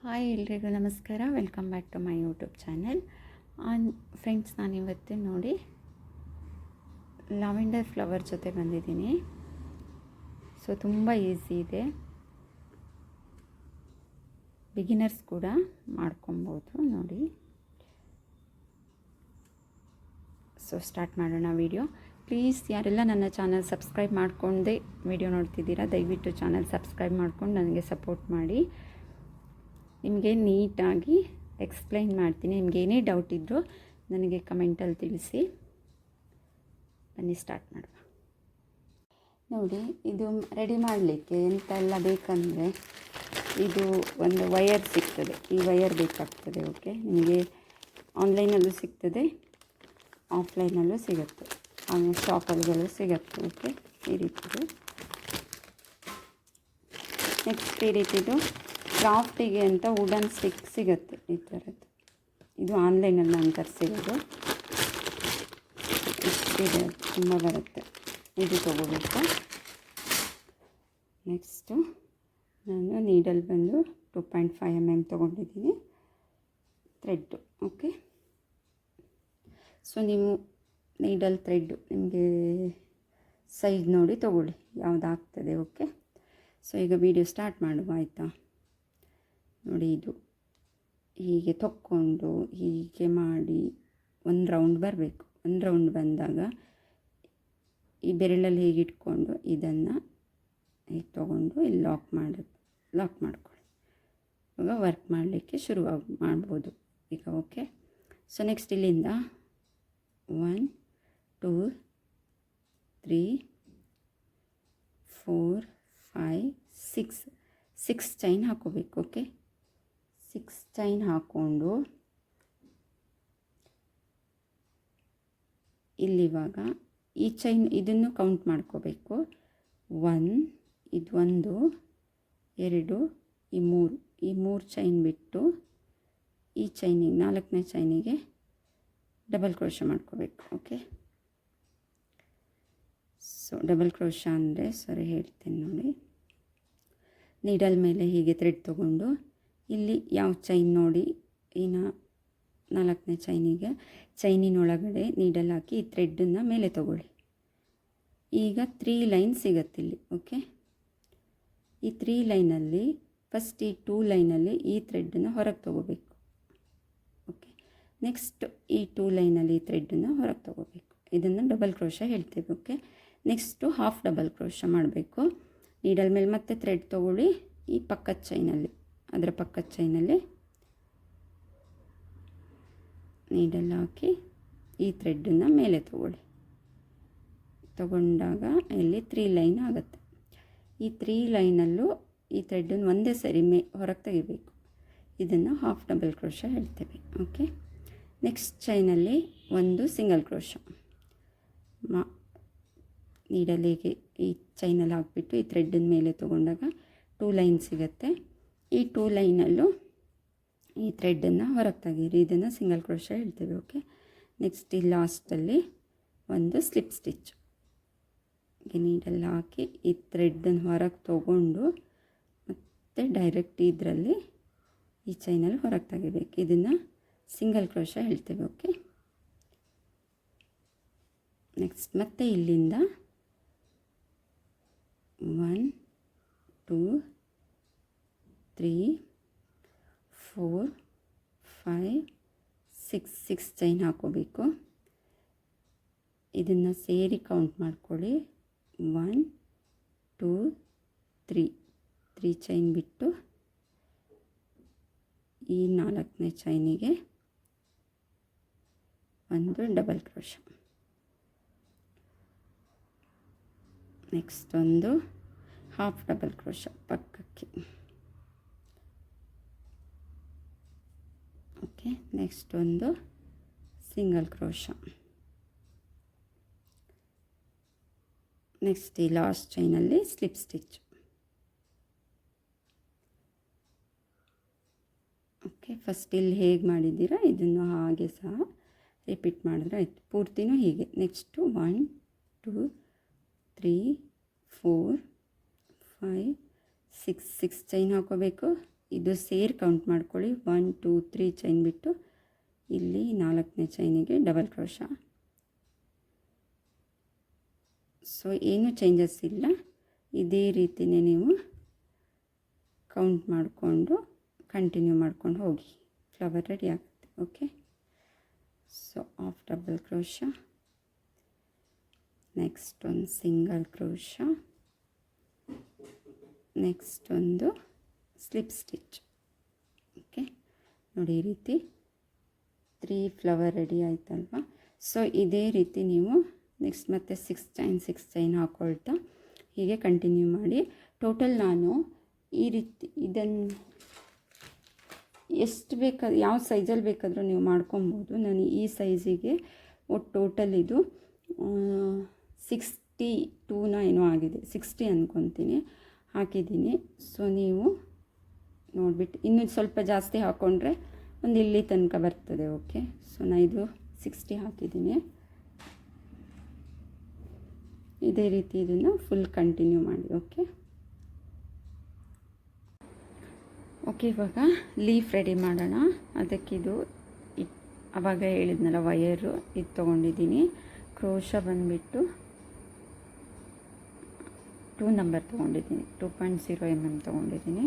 Hi ಎಲ್ರಿಗೂ ನಮಸ್ಕಾರ. Welcome back to my YouTube channel. Friends, ನಾನಿವತ್ತು ನೋಡಿ ಲಾವೆಂಡರ್ ಫ್ಲವರ್ ಜೊತೆ ಬಂದಿದ್ದೀನಿ. ಸೊ ತುಂಬ ಈಸಿ ಇದೆ, ಬಿಗಿನರ್ಸ್ ಕೂಡ ಮಾಡ್ಕೊಬೋದು ನೋಡಿ. ಸೊ ಸ್ಟಾರ್ಟ್ ಮಾಡೋಣ ವಿಡಿಯೋ. ಪ್ಲೀಸ್ ಯಾರೆಲ್ಲ ನನ್ನ ಚಾನಲ್ ಸಬ್ಸ್ಕ್ರೈಬ್ ಮಾಡ್ಕೊಂಡೇ ವಿಡಿಯೋ ನೋಡ್ತಿದ್ದೀರಾ, ದಯವಿಟ್ಟು ಚಾನಲ್ ಸಬ್ಸ್ಕ್ರೈಬ್ ಮಾಡ್ಕೊಂಡು ನನಗೆ ಸಪೋರ್ಟ್ ಮಾಡಿ. ನಿಮಗೆ ನೀಟಾಗಿ ಎಕ್ಸ್ಪ್ಲೈನ್ ಮಾಡ್ತೀನಿ. ನಿಮ್ಗೆ ಏನೇ ಡೌಟ್ ಇದ್ದರೂ ನನಗೆ ಕಮೆಂಟಲ್ಲಿ ತಿಳಿಸಿ. ಬನ್ನಿ ಸ್ಟಾರ್ಟ್ ಮಾಡುವ. ನೋಡಿ, ಇದು ರೆಡಿ ಮಾಡಲಿಕ್ಕೆ ಎಂತೆಲ್ಲ ಬೇಕಂದರೆ, ಇದು ಒಂದು ವಯರ್ ಸಿಗ್ತದೆ. ಈ ವಯರ್ ಬೇಕಾಗ್ತದೆ. ಓಕೆ, ನಿಮಗೆ ಆನ್ಲೈನಲ್ಲೂ ಸಿಗ್ತದೆ, ಆಫ್ಲೈನಲ್ಲೂ ಸಿಗುತ್ತೆ, ಶಾಪಲ್ಗಳು ಸಿಗುತ್ತೆ. ಓಕೆ, ಈ ರೀತಿದು. ನೆಕ್ಸ್ಟ್ ಈ ರೀತಿದು ಕ್ರಾಫ್ಟಿಗೆ ಅಂತ ವುಡನ್ ಸ್ಟಿಕ್ ಸಿಗುತ್ತೆ, ಈ ಥರದ್ದು. ಇದು ಆನ್ಲೈನಲ್ಲಿ ನಾನು ತರಿಸಿರೋದು. ಇಷ್ಟಿದೆ, ತುಂಬ ಬರುತ್ತೆ. ಇದು ತೊಗೋಬೇಕು. ನೆಕ್ಸ್ಟು ನಾನು ನೀಡಲ್ ಬಂದು 2.5 mm ತೊಗೊಂಡಿದ್ದೀನಿ, ಥ್ರೆಡ್ಡು. ಓಕೆ, ಸೊ ನೀವು ನೀಡಲ್ ಥ್ರೆಡ್ಡು ನಿಮಗೆ ಸೈಜ್ ನೋಡಿ ತೊಗೊಳ್ಳಿ, ಯಾವುದಾಗ್ತದೆ. ಓಕೆ, ಸೊ ಈಗ ವಿಡಿಯೋ ಸ್ಟಾರ್ಟ್ ಮಾಡುವ, ಆಯಿತಾ? ನೋಡಿ, ಇದು ಹೀಗೆ ತೊಕ್ಕೊಂಡು ಹೀಗೆ ಮಾಡಿ ಒಂದು ರೌಂಡ್ ಬರಬೇಕು. ಒಂದು ರೌಂಡ್ ಬಂದಾಗ ಈ ಬೆರಳಲ್ಲಿ ಹೀಗೆ ಇಟ್ಕೊಂಡು ಇದನ್ನು ಹೀಗೆ ತೊಗೊಂಡು ಇಲ್ಲಿ ಲಾಕ್ ಮಾಡ್ಕೊಳ್ಳಿ. ಇವಾಗ ವರ್ಕ್ ಮಾಡಲಿಕ್ಕೆ ಶುರು ಮಾಡ್ಬೋದು ಈಗ. ಓಕೆ, ಸೊ ನೆಕ್ಸ್ಟ್ ಇಲ್ಲಿಂದ 1 2 3 4 5 6 ಚೈನ್ ಹಾಕೋಬೇಕು. ಓಕೆ, 6 ಚೈನ್ ಹಾಕ್ಕೊಂಡು ಇಲ್ಲಿವಾಗ ಈ ಚೈನ್ ಇದನ್ನು ಕೌಂಟ್ ಮಾಡ್ಕೋಬೇಕು. 1, ಇದು 1 2 ಈ 3 ಚೈನ್ ಬಿಟ್ಟು ಈ ಚೈನಿಗೆ 4ನೇ ಚೈನಿಗೆ ಡಬಲ್ ಕ್ರೋಶ ಮಾಡ್ಕೋಬೇಕು. ಓಕೆ, ಸೊ ಡಬಲ್ ಕ್ರೋಶ ಅಂದರೆ ಸರಿ ಹೇಳ್ತೀನಿ ನೋಡಿ. ನೀಡಲ್ ಮೇಲೆ ಹೀಗೆ ಥ್ರೆಡ್ ತೊಗೊಂಡು ಇಲ್ಲಿ ಯಾವ ಚೈನ್ ನೋಡಿ, ಇನ್ನು 4ನೇ ಚೈನಿಗೆ ಚೈನಿನೊಳಗಡೆ ನೀಡಲ್ ಹಾಕಿ ಈ ಥ್ರೆಡ್ಡನ್ನು ಮೇಲೆ ತೊಗೊಳ್ಳಿ. ಈಗ 3 ಲೈನ್ ಸಿಗತ್ತೆ ಇಲ್ಲಿ. ಓಕೆ, ಈ 3 ಲೈನಲ್ಲಿ ಫಸ್ಟ್ ಈ 2 ಲೈನಲ್ಲಿ ಈ ಥ್ರೆಡ್ಡನ್ನು ಹೊರಗೆ ತೊಗೋಬೇಕು. ಓಕೆ, ನೆಕ್ಸ್ಟ್ ಈ 2 ಲೈನಲ್ಲಿ ಈ ಥ್ರೆಡ್ಡನ್ನು ಹೊರಗೆ ತೊಗೋಬೇಕು. ಇದನ್ನು ಡಬಲ್ ಕ್ರೋಶ ಹೇಳ್ತೇವೆ. Okay, next half double crochet ಮಾಡಬೇಕು. ನೀಡಲ್ ಮೇಲೆ ಮತ್ತೆ ಥ್ರೆಡ್ ತೊಗೊಳ್ಳಿ, ಈ ಪಕ್ಕದ ಚೈನಲ್ಲಿ, ಅದರ ಪಕ್ಕದ ಚೈನಲ್ಲಿ ನೀಡಲ್ ಹಾಕಿ ಈ ಥ್ರೆಡ್ಡನ್ನು ಮೇಲೆ ತಗೊಂಡಾಗ ಇಲ್ಲಿ 3 ಲೈನ್ ಆಗುತ್ತೆ. ಈ 3 ಲೈನಲ್ಲೂ ಈ ಥ್ರೆಡ್ಡನ್ನು ಒಂದೇ ಸರಿ ಹೊರಗೆ ತೆಗಿಬೇಕು. ಇದನ್ನು ಹಾಫ್ ಡಬಲ್ ಕ್ರೋಶ ಹೇಳ್ತೇವೆ. ಓಕೆ, ನೆಕ್ಸ್ಟ್ ಚೈನಲ್ಲಿ ಒಂದು ಸಿಂಗಲ್ ಕ್ರೋಶ ನೀಡಲಿಗೆ ಈ ಚೈನಲ್ಲಿ ಹಾಕಿಬಿಟ್ಟು ಈ ಥ್ರೆಡ್ಡನ್ನ ಮೇಲೆ ತೊಗೊಂಡಾಗ 2 ಲೈನ್ ಸಿಗುತ್ತೆ. ಈ 2 ಲೈನಲ್ಲೂ ಈ ಥ್ರೆಡ್ಡನ್ನು ಹೊರಗೆ ತೆಗೀರಿ. ಇದನ್ನು ಸಿಂಗಲ್ ಕ್ರೋಶ ಹೇಳ್ತೇವೆ. ಓಕೆ, ನೆಕ್ಸ್ಟ್ ಈ ಲಾಸ್ಟಲ್ಲಿ ಒಂದು ಸ್ಲಿಪ್ ಸ್ಟಿಚ್ ನೀಡಲ್ ಹಾಕಿ ಈ ಥ್ರೆಡ್ಡನ್ನು ಹೊರಗೆ ತೊಗೊಂಡು ಮತ್ತು ಡೈರೆಕ್ಟ್ ಇದರಲ್ಲಿ ಈ ಚೈನಲ್ಲಿ ಹೊರಗೆ ತೆಗಿಬೇಕು. ಇದನ್ನು ಸಿಂಗಲ್ ಕ್ರೋಶ ಹೇಳ್ತೇವೆ. ಓಕೆ, ನೆಕ್ಸ್ಟ್ ಮತ್ತೆ ಇಲ್ಲಿಂದ 1 2 3 4 5 6 ಚೈನ್ ಹಾಕೋಬೇಕು. ಇದನ್ನು ಸೇರಿ ಕೌಂಟ್ ಮಾಡ್ಕೊಳ್ಳಿ. 1 2 3 ಚೈನ್ ಬಿಟ್ಟು ಈ 4ನೇ ಚೈನಿಗೆ ಒಂದು ಡಬಲ್ ಕ್ರೋಶ. ನೆಕ್ಸ್ಟ್ ಒಂದು ಹಾಫ್ ಡಬಲ್ ಕ್ರೋಶ ಪಕ್ಕಕ್ಕೆ. ಓಕೆ, ನೆಕ್ಸ್ಟ್ ಒಂದು ಸಿಂಗಲ್ ಕ್ರೋಶ. ನೆಕ್ಸ್ಟ್ ಈ ಲಾಸ್ಟ್ ಚೈನಲ್ಲಿ ಸ್ಲಿಪ್ ಸ್ಟಿಚ್. ಓಕೆ, ಫಸ್ಟ್ ಇಲ್ಲಿ ಹೇಗೆ ಮಾಡಿದ್ದೀರಾ ಇದನ್ನು ಹಾಗೆ ಸಹ ರಿಪೀಟ್ ಮಾಡಿದ್ರೆ ಆಯಿತು. ಪೂರ್ತಿನೂ ಹೀಗೆ. ನೆಕ್ಸ್ಟು 1 2 3 4 5 6 ಚೈನ್ ಹಾಕೋಬೇಕು. ಇದು ಸೇರಿ ಕೌಂಟ್ ಮಾಡ್ಕೊಳ್ಳಿ. 1 2 3 ಚೈನ್ ಬಿಟ್ಟು ಇಲ್ಲಿ 4ನೇ ಚೈನಿಗೆ ಡಬಲ್ ಕ್ರೋಶ. ಸೊ ಏನು ಚೇಂಜಸ್ ಇಲ್ಲ, ಇದೇ ರೀತಿಯೇ ನೀವು ಕೌಂಟ್ ಮಾಡಿಕೊಂಡು ಕಂಟಿನ್ಯೂ ಮಾಡ್ಕೊಂಡು ಹೋಗಿ. ಫ್ಲವರ್ ರೆಡಿ ಆಗುತ್ತೆ. Okay, so half double crochet, next ಒಂದು ಸಿಂಗಲ್ ಕ್ರೋಶ, ನೆಕ್ಸ್ಟ್ ಒಂದು ಸ್ಲಿಪ್ ಸ್ಟಿಚ್. ಓಕೆ, ನೋಡಿ ಈ ರೀತಿ 3 ಫ್ಲವರ್ ರೆಡಿ ಆಯ್ತಲ್ವ. ಸೊ ಇದೇ ರೀತಿ ನೀವು ನೆಕ್ಸ್ಟ್ ಮತ್ತೆ 6 ಚೈನ್ ಹಾಕ್ಕೊಳ್ತಾ ಹೀಗೆ ಕಂಟಿನ್ಯೂ ಮಾಡಿ. ಟೋಟಲ್ ನಾನು ಈ ರೀತಿ ಇದನ್ನು ಎಷ್ಟು ಬೇಕಾದ್ರೂ ಯಾವ ಸೈಜಲ್ಲಿ ಬೇಕಾದರೂ ನೀವು ಮಾಡ್ಕೊಬೋದು. ನಾನು ಈ ಸೈಜಿಗೆ ಒಟ್ಟು ಟೋಟಲ್ ಇದು 62 ಏನೋ ಆಗಿದೆ, 60 ಅಂದ್ಕೊತೀನಿ ಹಾಕಿದ್ದೀನಿ. ಸೊ ನೀವು ನೋಡಿಬಿಟ್ಟು ಇನ್ನೂ ಸ್ವಲ್ಪ ಜಾಸ್ತಿ ಹಾಕ್ಕೊಂಡ್ರೆ ಒಂದು ಇಲ್ಲಿ ತನಕ ಬರ್ತದೆ. ಓಕೆ, ಸೊ ನಾನು ಇದು 60 ಹಾಕಿದ್ದೀನಿ. ಇದೇ ರೀತಿ ಇದನ್ನು ಫುಲ್ ಕಂಟಿನ್ಯೂ ಮಾಡಿ. ಓಕೆ ಓಕೆ, ಇವಾಗ ಲೀಫ್ ರೆಡಿ ಮಾಡೋಣ. ಅದಕ್ಕಿದು ಆವಾಗ ಹೇಳಿದ್ನಲ್ಲ ವಯರು, ಇದು ತೊಗೊಂಡಿದ್ದೀನಿ. ಕ್ರೋಶ ಬಂದುಬಿಟ್ಟು 2 ನಂಬರ್ ತೊಗೊಂಡಿದ್ದೀನಿ, 2.0 mm ತೊಗೊಂಡಿದ್ದೀನಿ.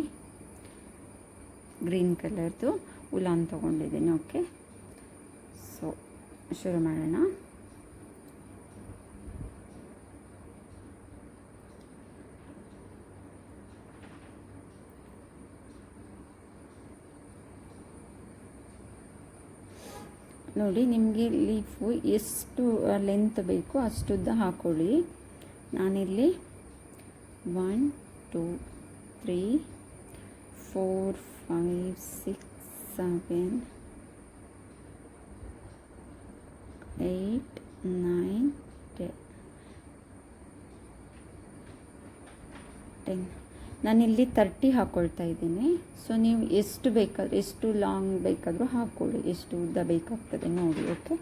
ಗ್ರೀನ್ ಕಲರ್ದು ಉಲಾನ್ ತೊಗೊಂಡಿದ್ದೀನಿ. ಓಕೆ, ಸೊ ಶುರು ಮಾಡೋಣ. ನೋಡಿ, ನಿಮಗೆ ಲೀಫು ಎಷ್ಟು ಲೆಂತ್ ಬೇಕು ಅಷ್ಟುದ್ದ ಹಾಕ್ಕೊಳ್ಳಿ. ನಾನಿಲ್ಲಿ 1 2 3 4 5 6 7 8 9 10 ನಾನಿಲ್ಲಿ 30 ಹಾಕ್ಕೊಳ್ತಾ ಇದ್ದೀನಿ. ಸೊ ನೀವು ಎಷ್ಟು ಬೇಕಾದ್ರೂ, ಎಷ್ಟು ಲಾಂಗ್ ಬೇಕಾದರೂ ಹಾಕ್ಕೊಳ್ಳಿ, ಎಷ್ಟು ಉದ್ದ ಬೇಕಾಗ್ತದೆ ನೋಡಿ. ಓಕೆ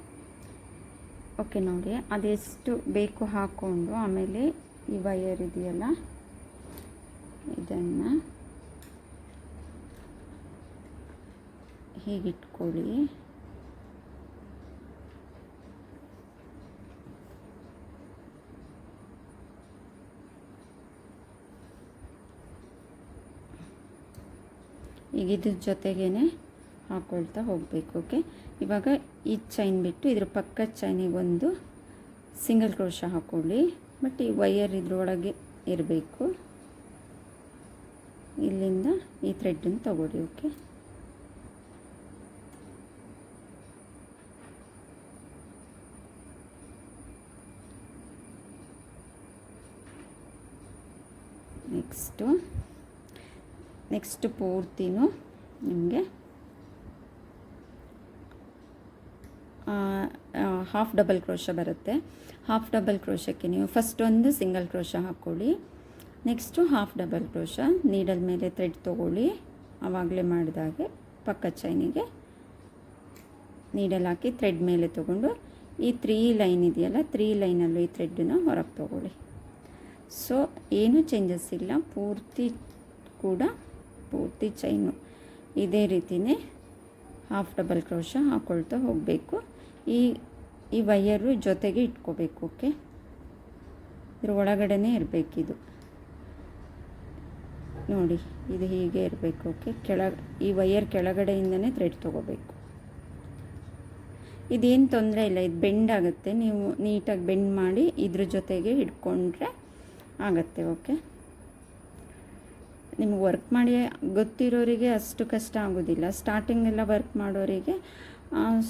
ಓಕೆ, ನೋಡಿ ಅದೆಷ್ಟು ಬೇಕು ಹಾಕ್ಕೊಂಡು ಆಮೇಲೆ ಈ ವಯರ್ ಇದೆಯಲ್ಲ ಇದನ್ನು ಹೀಗಿಟ್ಕೊಳ್ಳಿ. ಈಗ ಇದ್ರ ಜೊತೆಗೇ ಹಾಕ್ಕೊಳ್ತಾ ಹೋಗಬೇಕು. ಓಕೆ, ಇವಾಗ ಈ ಚೈನ್ ಬಿಟ್ಟು ಇದ್ರ ಪಕ್ಕದ ಚೈನಿಗೆ ಒಂದು ಸಿಂಗಲ್ ಕ್ರೋಶ ಹಾಕ್ಕೊಳ್ಳಿ. ಬಟ್ ಈ ವಯರ್ ಇದ್ರೊಳಗೆ ಇರಬೇಕು. ಇಲ್ಲಿಂದ ಈ ಥ್ರೆಡ್ಡನ್ನು ತಗೊಳ್ಳಿ. ಓಕೆ, ನೆಕ್ಸ್ಟ್ ಪೂರ್ತಿನೂ ನಿಮಗೆ ಹಾಫ್ ಡಬಲ್ ಕ್ರೋಶ ಬರುತ್ತೆ. ಹಾಫ್ ಡಬಲ್ ಕ್ರೋಶಕ್ಕೆ ನೀವು ಫಸ್ಟ್ ಒಂದು ಸಿಂಗಲ್ ಕ್ರೋಶ ಹಾಕ್ಕೊಳ್ಳಿ. Next half double crochet needle ಮೇಲೆ ಥ್ರೆಡ್ ತೊಗೊಳ್ಳಿ. ಆವಾಗಲೇ ಮಾಡಿದಾಗೆ ಪಕ್ಕ ಚೈನಿಗೆ ನೀಡಲ್ ಹಾಕಿ ಥ್ರೆಡ್ ಮೇಲೆ ತೊಗೊಂಡು ಈ 3 ಲೈನ್ ಇದೆಯಲ್ಲ, 3 ಲೈನಲ್ಲೂ ಈ ಥ್ರೆಡ್ಡನ್ನು ಹೊರಗೆ ತೊಗೊಳ್ಳಿ. ಸೊ ಏನೂ ಚೇಂಜಸ್ ಇಲ್ಲ, ಪೂರ್ತಿ ಚೈನು ಇದೇ ರೀತಿಯೇ ಹಾಫ್ ಡಬಲ್ ಕ್ರೋಶ ಹಾಕ್ಕೊಳ್ತಾ ಹೋಗಬೇಕು. ಈ ವಯರು ಜೊತೆಗೆ ಇಟ್ಕೋಬೇಕು. ಓಕೆ, ಇದ್ರ ಒಳಗಡೆನೇ ಇರಬೇಕಿದು ನೋಡಿ, ಇದು ಹೀಗೆ ಇರಬೇಕು. ಓಕೆ, ಈ ವಯರ್ ಕೆಳಗಡೆಯಿಂದನೇ ಥ್ರೆಡ್ ತೊಗೋಬೇಕು. ಇದೇನು ತೊಂದರೆ ಇಲ್ಲ, ಇದು ಬೆಂಡ್ ಆಗುತ್ತೆ. ನೀವು ನೀಟಾಗಿ ಬೆಂಡ್ ಮಾಡಿ ಇದ್ರ ಜೊತೆಗೆ ಹಿಡ್ಕೊಂಡ್ರೆ ಆಗುತ್ತೆ. ಓಕೆ, ನಿಮ್ಗೆ ವರ್ಕ್ ಮಾಡಿ ಗೊತ್ತಿರೋರಿಗೆ ಅಷ್ಟು ಕಷ್ಟ ಆಗೋದಿಲ್ಲ. ಸ್ಟಾರ್ಟಿಂಗೆಲ್ಲ ವರ್ಕ್ ಮಾಡೋರಿಗೆ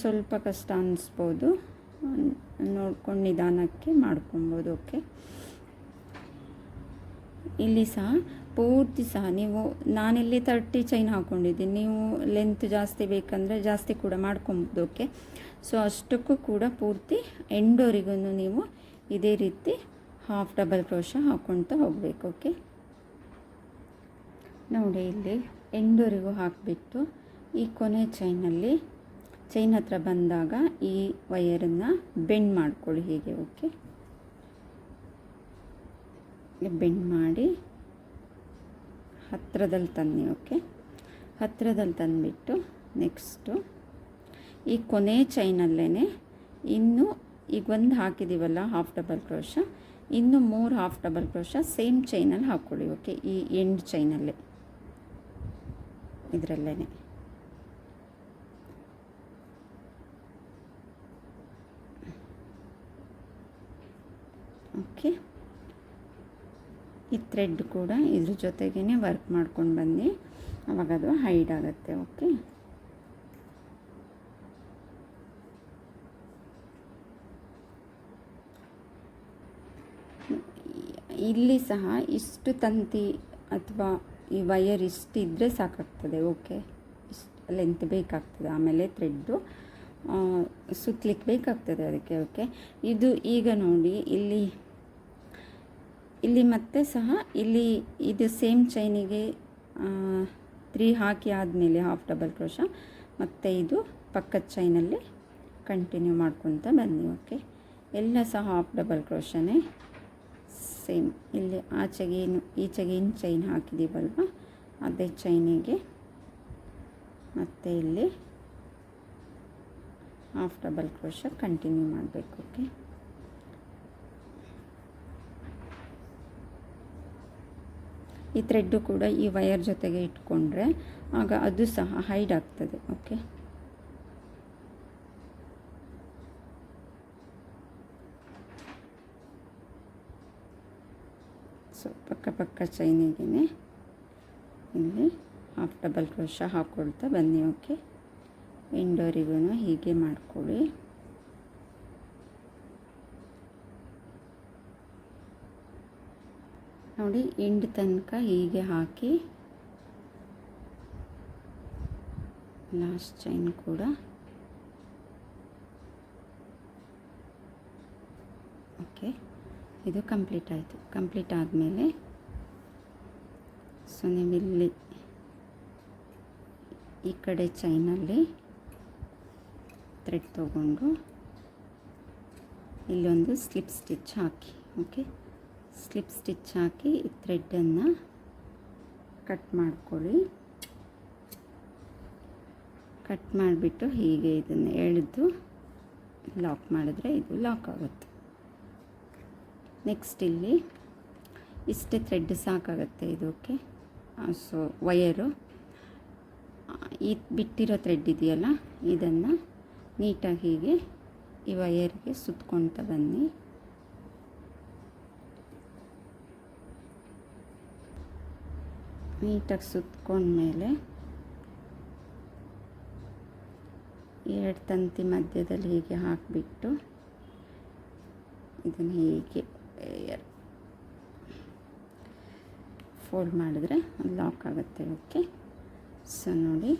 ಸ್ವಲ್ಪ ಕಷ್ಟ ಅನ್ನಿಸ್ಬೋದು, ನೋಡ್ಕೊಂಡು ನಿಧಾನಕ್ಕೆ ಮಾಡ್ಕೊಬೋದು. ಓಕೆ, ಇಲ್ಲಿ ಸಹ ಪೂರ್ತಿ ಸಹ ನೀವು, ನಾನಿಲ್ಲಿ 30 ಚೈನ್ ಹಾಕ್ಕೊಂಡಿದ್ದೀನಿ. ನೀವು ಲೆಂತ್ ಜಾಸ್ತಿ ಬೇಕಂದರೆ ಜಾಸ್ತಿ ಕೂಡ ಮಾಡ್ಕೊಬೋದು. ಓಕೆ, ಸೊ ಅಷ್ಟಕ್ಕೂ ಕೂಡ ಪೂರ್ತಿ ಎಂಡವರೆಗೂ ನೀವು ಇದೇ ರೀತಿ ಹಾಫ್ ಡಬಲ್ ಕ್ರೋಶ ಹಾಕ್ಕೊಳ್ತಾ ಹೋಗಬೇಕು. ಓಕೆ, ನೋಡಿ ಇಲ್ಲಿ ಎಂಡವರೆಗೂ ಹಾಕಿಬಿಟ್ಟು ಈ ಕೊನೆ ಚೈನ್ ಹತ್ರ ಬಂದಾಗ ಈ ವಯರನ್ನು ಬೆಂಡ್ ಮಾಡ್ಕೊಳ್ಳಿ ಹೀಗೆ. ಓಕೆ, ಬೆಂಡ್ ಮಾಡಿ ಹತ್ತಿರದಲ್ಲಿ ತನ್ನಿ. ಓಕೆ, ಹತ್ತಿರದಲ್ಲಿ ತಂದುಬಿಟ್ಟು ನೆಕ್ಸ್ಟು ಈ ಕೊನೆ ಚೈನಲ್ಲೇ ಇನ್ನೂ ಈಗ ಒಂದು ಹಾಕಿದ್ದೀವಲ್ಲ ಹಾಫ್ ಡಬಲ್ ಕ್ರೋಶ, ಇನ್ನು 3 ಹಾಫ್ ಡಬಲ್ ಕ್ರೋಶ ಸೇಮ್ ಚೈನಲ್ಲಿ ಹಾಕ್ಕೊಳ್ಳಿ. ಓಕೆ, ಈ ಎಂಡ್ ಚೈನಲ್ಲೇ ಇದರಲ್ಲೇ ಓಕೆ. ಈ ಥ್ರೆಡ್ ಕೂಡ ಇದ್ರ ಜೊತೆಗೇ ವರ್ಕ್ ಮಾಡ್ಕೊಂಡು ಬನ್ನಿ, ಆವಾಗ ಅದು ಹೈಡ್ ಆಗುತ್ತೆ. ಓಕೆ, ಇಲ್ಲಿ ಸಹ ಇಷ್ಟು ತಂತಿ ಅಥವಾ ಈ ವಯರ್ ಇಷ್ಟಿದ್ದರೆ ಸಾಕಾಗ್ತದೆ. ಓಕೆ, ಇಷ್ಟು ಲೆಂತ್ ಬೇಕಾಗ್ತದೆ. ಆಮೇಲೆ ಥ್ರೆಡ್ಡು ಸುತ್ತಲಿಕ್ಕೆ ಬೇಕಾಗ್ತದೆ ಅದಕ್ಕೆ. ಓಕೆ, ಇದು ಈಗ ನೋಡಿ ಇಲ್ಲಿ ಮತ್ತೆ ಸಹ ಇಲ್ಲಿ ಇದು ಸೇಮ್ ಚೈನಿಗೆ 3 ಹಾಕಿ ಆದಮೇಲೆ ಹಾಫ್ ಡಬಲ್ ಕ್ರೋಶ ಮತ್ತು ಇದು ಪಕ್ಕದ ಚೈನಲ್ಲಿ ಕಂಟಿನ್ಯೂ ಮಾಡ್ಕೊತ ಬನ್ನಿ. ಓಕೆ, ಎಲ್ಲ ಸಹ ಹಾಫ್ ಡಬಲ್ ಕ್ರೋಶನೇ ಸೇಮ್. ಇಲ್ಲಿ ಈಚೆಗೆ ಏನು ಚೈನ್ ಹಾಕಿದ್ದೀವಲ್ವ ಅದೇ ಚೈನಿಗೆ ಮತ್ತು ಇಲ್ಲಿ ಹಾಫ್ ಡಬಲ್ ಕ್ರೋಶ ಕಂಟಿನ್ಯೂ ಮಾಡಬೇಕು. ಓಕೆ, ಈ ಥ್ರೆಡ್ಡು ಕೂಡ ಈ ವಯರ್ ಜೊತೆಗೆ ಇಟ್ಕೊಂಡ್ರೆ ಆಗ ಅದು ಸಹ ಹೈಡ್ ಆಗ್ತದೆ. ಓಕೆ, ಸೊ ಪಕ್ಕ ಚೈನಿಗೆ ಇಲ್ಲಿ ಹಾಫ್ ಡಬಲ್ ಕ್ರೋಶ ಹಾಕ್ಕೊಳ್ತಾ ಬನ್ನಿ. ಓಕೆ, ಎಂಡವರೆಗೂ ಹೀಗೆ ಮಾಡ್ಕೊಳ್ಳಿ. ನೋಡಿ, ಎಂಡ್ ತನಕ ಹೀಗೆ ಹಾಕಿ ಲಾಸ್ಟ್ ಚೈನ್ ಕೂಡ ಓಕೆ. ಇದು ಕಂಪ್ಲೀಟ್ ಆಯಿತು. ಕಂಪ್ಲೀಟ್ ಆದಮೇಲೆ ಸೊ ನೀವಿಲ್ಲಿ ಈ ಕಡೆ ಚೈನಲ್ಲಿ ಥ್ರೆಡ್ ತಗೊಂಡು ಇಲ್ಲೊಂದು ಸ್ಲಿಪ್ ಸ್ಟಿಚ್ ಹಾಕಿ. ಓಕೆ, ಸ್ಲಿಪ್ ಸ್ಟಿಚ್ ಹಾಕಿ ಈ ಥ್ರೆಡ್ಡನ್ನು ಕಟ್ ಮಾಡ್ಕೊಳ್ಳಿ. ಕಟ್ ಮಾಡಿಬಿಟ್ಟು ಹೀಗೆ ಇದನ್ನು ಎಳೆದು ಲಾಕ್ ಮಾಡಿದ್ರೆ ಇದು ಲಾಕ್ ಆಗುತ್ತೆ. ನೆಕ್ಸ್ಟ್ ಇಲ್ಲಿ ಇಷ್ಟೇ ಥ್ರೆಡ್ ಸಾಕಾಗುತ್ತೆ ಇದು. ಓಕೆ, ಸೊ ವಯರು ಈ ಬಿಟ್ಟಿರೋ ಥ್ರೆಡ್ ಇದೆಯಲ್ಲ ಇದನ್ನು ನೀಟಾಗಿ ಹೀಗೆ ಈ ವಯರ್ಗೆ ಸುತ್ಕೊಳ್ತಾ ಬನ್ನಿ. ನೀಟಾಗಿ ಸುತ್ಕೊಂಡ್ಮೇಲೆ 2 ತಂತಿ ಮಧ್ಯದಲ್ಲಿ ಹೀಗೆ ಹಾಕಿಬಿಟ್ಟು ಇದನ್ನು ಹೀಗೆ ಫೋಲ್ಡ್ ಮಾಡಿದ್ರೆ ಅದು ಲಾಕ್ ಆಗುತ್ತೆ. ಓಕೆ, ಸೊ ನೋಡಿ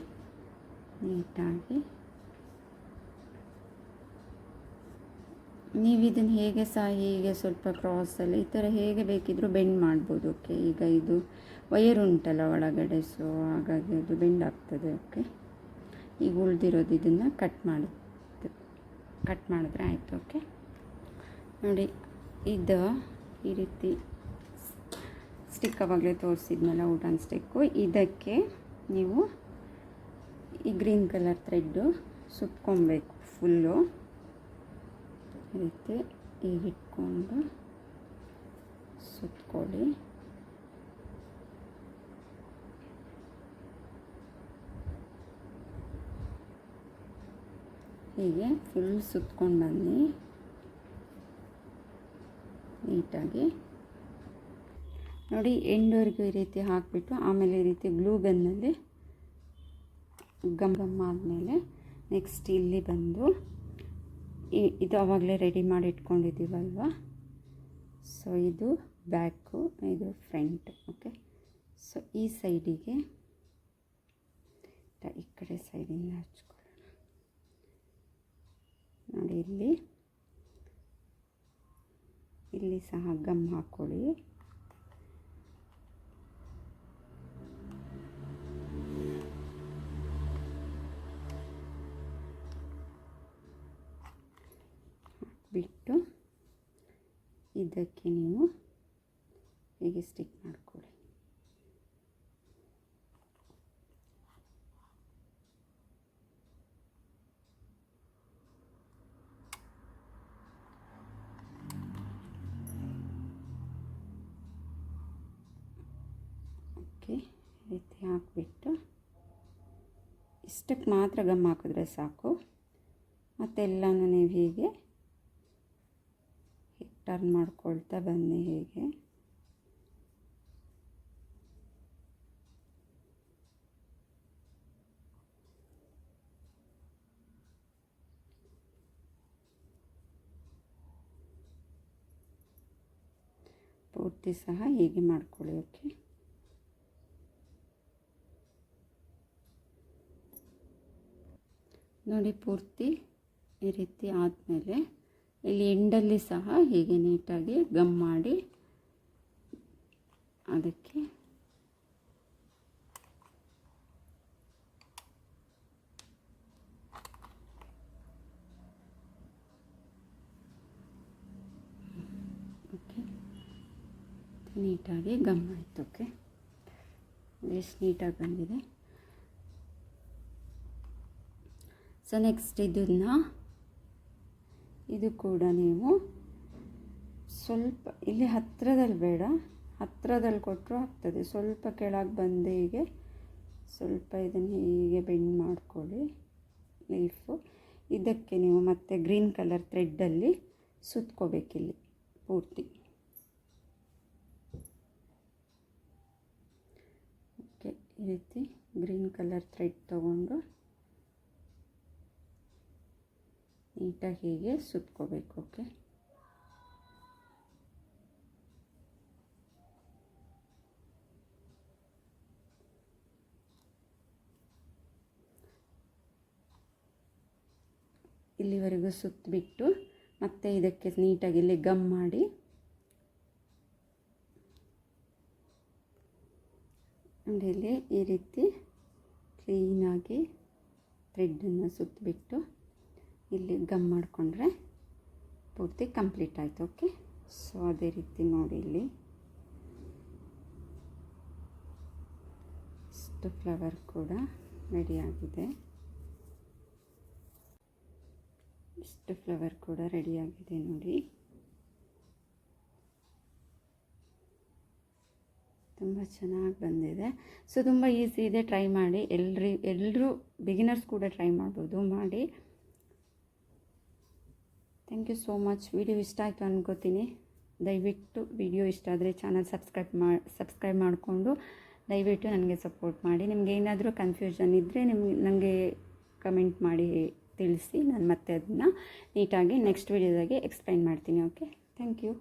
ನೀಟಾಗಿ ನೀವು ಇದನ್ನು ಹೇಗೆ ಸಹ ಹೀಗೆ ಸ್ವಲ್ಪ ಕ್ರಾಸಲ್ಲಿ ಈ ಥರ ಹೇಗೆ ಬೇಕಿದ್ದರೂ ಬೆಂಡ್ ಮಾಡ್ಬೋದು. ಓಕೆ, ಈಗ ಇದು ವಯರ್ ಉಂಟಲ್ಲ ಒಳಗಡೆ, ಸೊ ಹಾಗಾಗಿ ಅದು ಬೆಂಡ್ ಆಗ್ತದೆ. ಓಕೆ, ಈಗ ಉಳಿದಿರೋದು ಇದನ್ನು ಕಟ್ ಮಾಡಿದ್ರೆ ಆಯಿತು. ಓಕೆ, ನೋಡಿ ಇದು ಈ ರೀತಿ ಸ್ಟಿಕ್ ಅವಾಗಲೇ ತೋರಿಸಿದ್ನಲ್ಲ ವುಡನ್ ಸ್ಟಿಕ್ಕು, ಇದಕ್ಕೆ ನೀವು ಈ ಗ್ರೀನ್ ಕಲರ್ ಥ್ರೆಡ್ಡು ಸುತ್ಕೊಬೇಕು ಫುಲ್ಲು. ಈ ರೀತಿ ಈಗ ಇಟ್ಕೊಂಡು ಸುತ್ಕೊಳ್ಳಿ. ಹೀಗೆ ಫುಲ್ ಸುತ್ಕೊಂಡು ಬನ್ನಿ ನೀಟಾಗಿ. ನೋಡಿ, ಎಂಡ್ವರೆಗೂ ಈ ರೀತಿ ಹಾಕಿಬಿಟ್ಟು ಆಮೇಲೆ ಈ ರೀತಿ ಗ್ಲೂ ಗನ್ನಲ್ಲಿ ಗಮ್ ಆದಮೇಲೆ ನೆಕ್ಸ್ಟ್ ಇಲ್ಲಿ ಬಂದು ಇದು ಆವಾಗಲೇ ರೆಡಿ ಮಾಡಿ ಇಟ್ಕೊಂಡಿದ್ದೀವಲ್ವ, ಸೊ ಇದು ಬ್ಯಾಕು, ಇದು ಫ್ರಂಟ್. ಓಕೆ, ಸೊ ಈ ಸೈಡಿಗೆ ಈ ಕಡೆ ಸೈಡಿಂದ ಹಚ್ಕೊಳ್ಳೋಣ. ನೋಡಿ, ಇಲ್ಲಿ ಸಹ ಗಮ್ ಹಾಕ್ಕೊಳ್ಳಿ. ಬಿಟ್ಟು ಇದಕ್ಕೆ ನೀವು ಹೀಗೆ ಸ್ಟಿಕ್ ಮಾಡ್ಕೊಳ್ಳಿ. ಓಕೆ, ಈ ರೀತಿ ಹಾಕಿಬಿಟ್ಟು ಇಷ್ಟಕ್ಕೆ ಮಾತ್ರ ಗಮ್ ಹಾಕಿದ್ರೆ ಸಾಕು. ಮತ್ತೆಲ್ಲನೂ ನೀವು ಹೀಗೆ ಟರ್ನ್ ಮಾಡ್ಕೊಳ್ತಾ ಬನ್ನಿ. ಹೀಗೆ ಪೂರ್ತಿ ಸಹ ಹೀಗೆ ಮಾಡ್ಕೊಳ್ಳಿ. ಓಕೆ, ನೋಡಿ ಪೂರ್ತಿ ಈ ರೀತಿ ಆದಮೇಲೆ ಇಲ್ಲಿ ಎಂಡಲ್ಲಿ ಸಹ ಹೀಗೆ ನೀಟಾಗಿ ಗಮ್ ಮಾಡಿ ಅದಕ್ಕೆ ಓಕೆ ನೀಟಾಗಿ ಗಮ್ ಆಯಿತು. ಓಕೆ, ಎಷ್ಟು ನೀಟಾಗಿ ಬಂದಿದೆ. ಸೊ ನೆಕ್ಸ್ಟ್ ಇದು ಕೂಡ ನೀವು ಸ್ವಲ್ಪ ಇಲ್ಲಿ ಹತ್ತಿರದಲ್ಲಿ ಬೇಡ, ಹತ್ತಿರದಲ್ಲಿ ಕೊಟ್ಟರು ಆಗ್ತದೆ. ಸ್ವಲ್ಪ ಕೆಳಗೆ ಬಂದು ಹೀಗೆ ಸ್ವಲ್ಪ ಇದನ್ನು ಹೀಗೆ ಬೆಂಡ್ ಮಾಡ್ಕೊಳ್ಳಿ ಲೀಫು. ಇದಕ್ಕೆ ನೀವು ಮತ್ತೆ ಗ್ರೀನ್ ಕಲರ್ ಥ್ರೆಡ್ಡಲ್ಲಿ ಸುತ್ಕೋಬೇಕಿಲ್ಲಿ ಪೂರ್ತಿ. ಓಕೆ, ಈ ರೀತಿ ಗ್ರೀನ್ ಕಲರ್ ಥ್ರೆಡ್ ತಗೊಂಡು ನೀಟಾಗಿ ಹೀಗೆ ಸುತ್ಕೋಬೇಕು. ಓಕೆ, ಇಲ್ಲಿವರೆಗೂ ಸುತ್ತಬಿಟ್ಟು ಮತ್ತೆ ಇದಕ್ಕೆ ನೀಟಾಗಿ ಇಲ್ಲಿ ಗಮ್ ಮಾಡಿ ಇಲ್ಲಿ ಈ ರೀತಿ ಕ್ಲೀನಾಗಿ ಥ್ರೆಡ್ಡನ್ನು ಸುತ್ತಬಿಟ್ಟು ಇಲ್ಲಿ ಗಮ್ ಮಾಡಿಕೊಂಡ್ರೆ ಪೂರ್ತಿ ಕಂಪ್ಲೀಟ್ ಆಯಿತು. ಓಕೆ, ಸೊ ಅದೇ ರೀತಿ ನೋಡಿ ಇಲ್ಲಿ ಇಷ್ಟು ಫ್ಲವರ್ ಕೂಡ ರೆಡಿಯಾಗಿದೆ. ಇಷ್ಟು ಫ್ಲವರ್ ಕೂಡ ರೆಡಿಯಾಗಿದೆ ನೋಡಿ. ತುಂಬ ಚೆನ್ನಾಗಿ ಬಂದಿದೆ. ಸೊ ತುಂಬ ಈಸಿ ಇದೆ, ಟ್ರೈ ಮಾಡಿ. ಎಲ್ಲರೂ ಬಿಗಿನರ್ಸ್ ಕೂಡ ಟ್ರೈ ಮಾಡ್ಬೋದು, ಮಾಡಿ. Thank you so much. Video ಇಷ್ಟ ಆಯಿತು ಅನ್ಕೋತೀನಿ. ದಯವಿಟ್ಟು ವಿಡಿಯೋ ಇಷ್ಟ ಆದರೆ ಚಾನಲ್ ಸಬ್ಸ್ಕ್ರೈಬ್ ಮಾಡಿಕೊಂಡು ದಯವಿಟ್ಟು ನನಗೆ ಸಪೋರ್ಟ್ ಮಾಡಿ. ನಿಮ್ಗೆ ಏನಾದರೂ ಕನ್ಫ್ಯೂಷನ್ ಇದ್ದರೆ ನನಗೆ ಕಮೆಂಟ್ ಮಾಡಿ ತಿಳಿಸಿ. ನಾನು ಮತ್ತೆ ಅದನ್ನು ನೀಟಾಗಿ ನೆಕ್ಸ್ಟ್ ವಿಡಿಯೋದಾಗೆ ಎಕ್ಸ್ಪ್ಲೈನ್ ಮಾಡ್ತೀನಿ. Okay, thank you.